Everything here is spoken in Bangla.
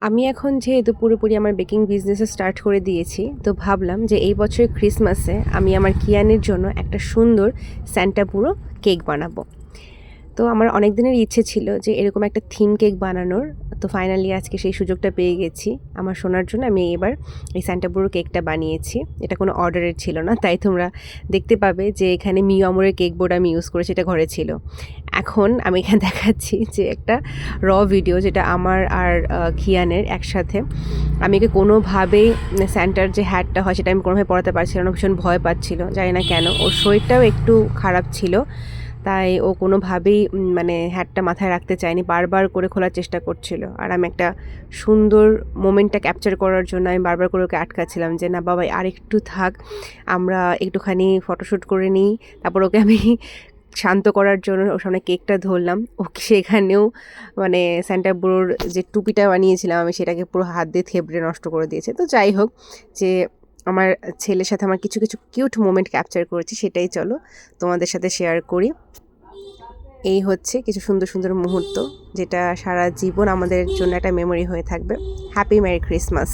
আমি এখন যেহেতু পুরোপুরি আমার বেকিং বিজনেসে স্টার্ট করে দিয়েছি, তো ভাবলাম যে এই বছরের ক্রিসমাসে আমি আমার কিয়ানের জন্য একটা সুন্দর স্যান্টা পুরো কেক বানাবো। তো আমার অনেক দিনের ইচ্ছে ছিল যে এরকম একটা থিম কেক বানানোর। তো ফাইনালি আজকে সেই সুযোগটা পেয়ে গেছি। আমার সোনার জন্য আমি এবার এই সান্টা ব্রুর কেকটা বানিয়েছি। এটা কোনো অর্ডারের ছিল না, তাই তোমরা দেখতে পাবে যে এখানে মিও আমরের কেক বোর্ড আমি ইউজ করেছি, এটা ঘরে ছিল। এখন আমি এখানে দেখাচ্ছি যে একটা ভিডিও যেটা আমার আর খিয়ানের একসাথে। আমি একে কোনোভাবেই স্যান্টার যে হ্যাটটা হয় সেটা আমি কোনোভাবে পরাতে পারছিলাম না, ভীষণ ভয় পাচ্ছিল, জানি না কেন। ওর শরীরটাও একটু খারাপ ছিল, তাই ও কোনোভাবেই মানে হ্যাটটা মাথায় রাখতে চায়নি, বারবার করে খোলার চেষ্টা করছিল। আর আমি একটা সুন্দর মোমেন্টটা ক্যাপচার করার জন্য আমি বারবার করে ওকে আটকাচ্ছিলাম যে না বাবা আর একটু থাক, আমরা একটুখানি ফটোশ্যুট করে নিই। তারপর ওকে আমি শান্ত করার জন্য ওর সামনে কেকটা ধরলাম। ওকে সেখানেও মানে স্যান্টা ব্রোর যে টুপিটা বানিয়েছিলাম আমি সেটাকে পুরো হাত দিয়ে থেবড়ে নষ্ট করে দিয়েছে। তো যাই হোক, যে আমার ছেলের সাথে আমার কিছু কিছু কিউট মোমেন্ট ক্যাপচার করেছি, সেটাই চলো তোমাদের সাথে শেয়ার করি। এই হচ্ছে কিছু সুন্দর সুন্দর মুহূর্ত, যেটা সারা জীবন আমাদের জন্য একটা মেমোরি হয়ে থাকবে। Happy merry Christmas.